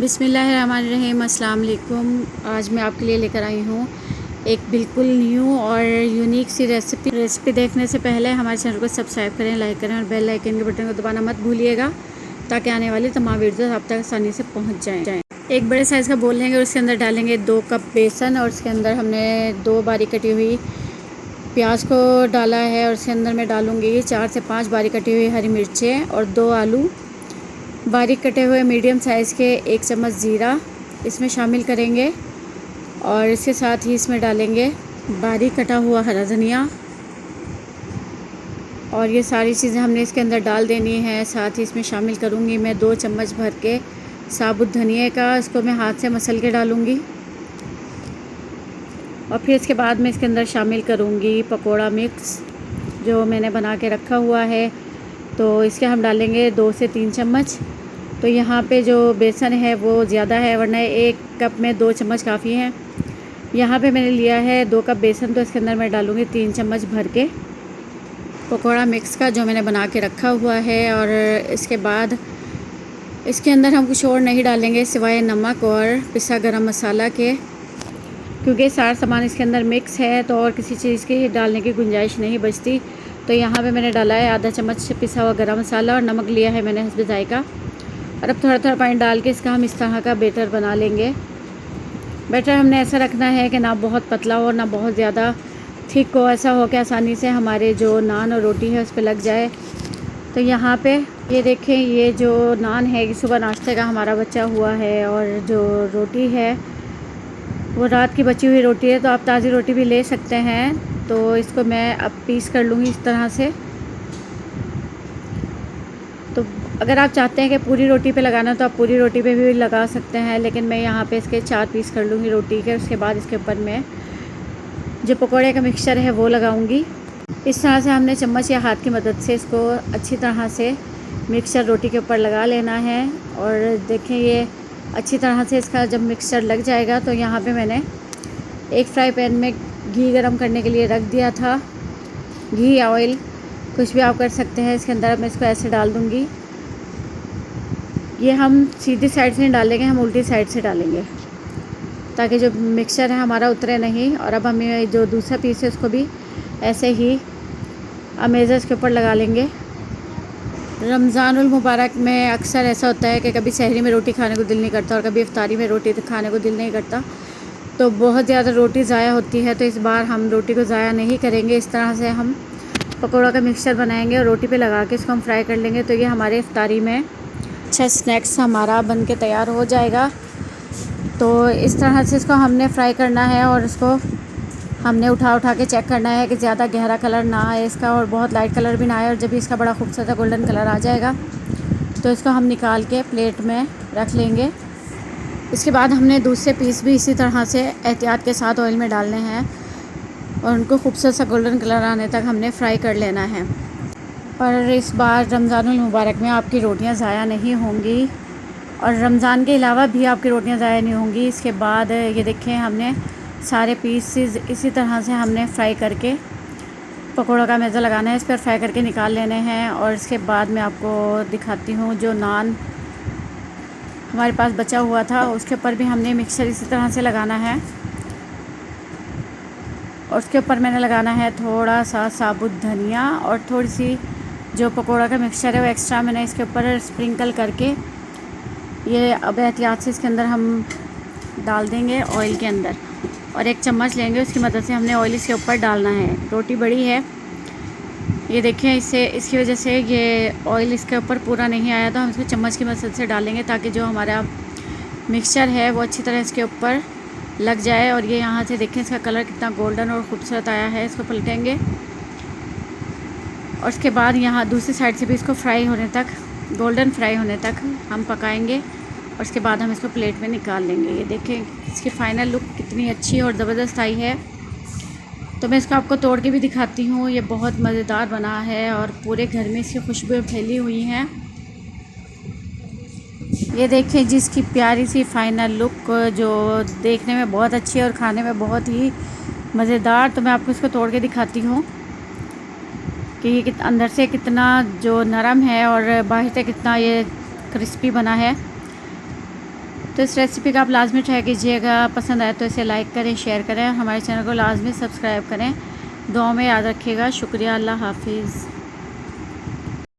बिस्मिल्लाहिर्रहमानिर्रहीम। अस्सलाम वालेकुम। आज मैं आपके लिए लेकर आई हूँ एक बिल्कुल न्यू और यूनिक सी रेसिपी देखने से पहले हमारे चैनल को सब्सक्राइब करें, लाइक करें और बेल आइकन के बटन को दबाना मत भूलिएगा ताकि आने वाली तमाम वीडियोस आप तक आसानी से पहुँच जाएँ। एक बड़े साइज़ का बोल लेंगे और उसके अंदर डालेंगे 2 कप बेसन और उसके अंदर हमने 2 बारीक कटी हुई प्याज को डाला है और उसके अंदर मैं डालूँगी 4 से 5 बारीक कटी हुई हरी मिर्चें और 2 आलू बारीक कटे हुए मीडियम साइज़ के, 1 चम्मच ज़ीरा इसमें शामिल करेंगे और इसके साथ ही इसमें डालेंगे बारीक कटा हुआ हरा धनिया और ये सारी चीज़ें हमने इसके अंदर डाल देनी है। साथ ही इसमें शामिल करूँगी मैं 2 चम्मच भर के साबुत धनिया का, इसको मैं हाथ से मसल के डालूँगी और फिर इसके बाद मैं इसके अंदर शामिल करूँगी पकोड़ा मिक्स जो मैंने बना के रखा हुआ है। तो इसके हम डालेंगे 2 से 3 चम्मच। तो यहाँ पे जो बेसन है वो ज़्यादा है, वरना 1 कप में 2 चम्मच काफ़ी हैं। यहाँ पे मैंने लिया है 2 कप बेसन, तो इसके अंदर मैं डालूँगी 3 चम्मच भर के पकोड़ा मिक्स का जो मैंने बना के रखा हुआ है। और इसके बाद इसके अंदर हम कुछ और नहीं डालेंगे सिवाय नमक और पिसा गरम मसाला के, क्योंकि सारा सामान इसके अंदर मिक्स है तो और किसी चीज़ की डालने की गुंजाइश नहीं बचती। तो यहाँ पे मैंने डाला है आधा चम्मच पिसा हुआ गरम मसाला और नमक लिया है मैंने हस्बे जायका। और अब थोड़ा थोड़ा पानी डाल के इसका हम इस तरह का बैटर बना लेंगे। बैटर हमने ऐसा रखना है कि ना बहुत पतला हो ना बहुत ज़्यादा थिक हो, ऐसा हो कि आसानी से हमारे जो नान और रोटी है उस पर लग जाए। तो यहाँ पे ये देखें, ये जो नान है कि सुबह नाश्ते का हमारा बचा हुआ है और जो रोटी है वो रात की बची हुई रोटी है, तो आप ताज़ी रोटी भी ले सकते हैं। तो इसको मैं अब पीस कर लूँगी इस तरह से। तो अगर आप चाहते हैं कि पूरी रोटी पे लगाना तो आप पूरी रोटी पे भी लगा सकते हैं, लेकिन मैं यहाँ पे इसके 4 पीस कर लूँगी रोटी के। उसके बाद इसके ऊपर मैं जो पकोड़े का मिक्सचर है वो लगाऊँगी। इस तरह से हमने चम्मच या हाथ की मदद से इसको अच्छी तरह से मिक्सचर रोटी के ऊपर लगा लेना है। और देखें, ये अच्छी तरह से इसका जब मिक्सचर लग जाएगा तो यहाँ पे मैंने एक फ्राई पैन में घी गरम करने के लिए रख दिया था। घी या ऑयल कुछ भी आप कर सकते हैं। इसके अंदर मैं इसको ऐसे डाल दूँगी। ये हम सीधी साइड से नहीं डालेंगे, हम उल्टी साइड से डालेंगे ताकि जो मिक्सचर है हमारा उतरे नहीं। और अब हम ये जो दूसरा पीस है उसको भी ऐसे ही अमेज़र्स के ऊपर लगा लेंगे। रमज़ानुल मुबारक में अक्सर ऐसा होता है कि कभी सहरी में रोटी खाने को दिल नहीं करता और कभी इफ्तारी में रोटी खाने को दिल नहीं करता, तो बहुत ज़्यादा रोटी ज़ाया होती है। तो इस बार हम रोटी को ज़ाया नहीं करेंगे। इस तरह से हम पकौड़ा का मिक्सचर बनाएंगे और रोटी पे लगा के इसको हम फ्राई कर लेंगे। तो ये हमारे इफ्तारी में अच्छा स्नैक्स हमारा बन के तैयार हो जाएगा। तो इस तरह से इसको हमने फ्राई करना है और इसको हमने उठा के चेक करना है कि ज़्यादा गहरा कलर ना आए इसका और बहुत लाइट कलर भी ना आए। और जब इसका बड़ा खूबसूरत गोल्डन कलर आ जाएगा तो इसको हम निकाल के प्लेट में रख लेंगे। इसके बाद हमने दूसरे पीस भी इसी तरह से एहतियात के साथ ऑयल में डालने हैं और उनको खूबसूरत सा गोल्डन कलर आने तक हमने फ्राई कर लेना है। और इस बार रमज़ानुल मुबारक में आपकी रोटियां ज़ाया नहीं होंगी और रमज़ान के अलावा भी आपकी रोटियां ज़ाया नहीं होंगी। इसके बाद ये देखें, हमने सारे पीसेस इसी तरह से हमने फ्राई करके पकौड़ों का मज़ा लगाना है, इस पर फ्राई करके निकाल लेने हैं। और इसके बाद मैं आपको दिखाती हूँ जो नान हमारे पास बचा हुआ था उसके ऊपर भी हमने मिक्सचर इसी तरह से लगाना है। और उसके ऊपर मैंने लगाना है थोड़ा सा साबुत धनिया और थोड़ी सी जो पकोड़ा का मिक्सचर है वो एक्स्ट्रा मैंने इसके ऊपर स्प्रिंकल करके ये अब एहतियात से इसके अंदर हम डाल देंगे ऑयल के अंदर। और 1 चम्मच लेंगे, उसकी मदद से हमने ऑयल इसके ऊपर डालना है। रोटी बड़ी है, ये देखें, इसकी वजह से ये ऑयल इसके ऊपर पूरा नहीं आया, तो हम इसको चम्मच की मदद से डालेंगे ताकि जो हमारा मिक्सचर है वो अच्छी तरह इसके ऊपर लग जाए। और ये यहाँ से देखें इसका कलर कितना गोल्डन और ख़ूबसूरत आया है। इसको पलटेंगे और उसके बाद यहाँ दूसरी साइड से भी इसको फ्राई होने तक, गोल्डन फ्राई होने तक हम पकाएंगे और उसके बाद हम इसको प्लेट में निकाल लेंगे। ये देखें इसकी फ़ाइनल लुक कितनी अच्छी और ज़बरदस्त आई है। तो मैं इसको आपको तोड़ के भी दिखाती हूँ। ये बहुत मज़ेदार बना है और पूरे घर में इसकी खुशबू फैली हुई हैं। ये देखें जिसकी प्यारी सी फ़ाइनल लुक जो देखने में बहुत अच्छी है और खाने में बहुत ही मज़ेदार। तो मैं आपको इसको तोड़ के दिखाती हूँ कि ये अंदर से कितना जो नरम है और बाहर से कितना ये क्रिस्पी बना है। तो इस रेसिपी का आप लाजमी ट्राई कीजिएगा। पसंद आए तो इसे लाइक करें, शेयर करें, हमारे चैनल को लाजमी सब्सक्राइब करें। दुआ में याद रखिएगा। शुक्रिया। अल्लाह हाफिज़।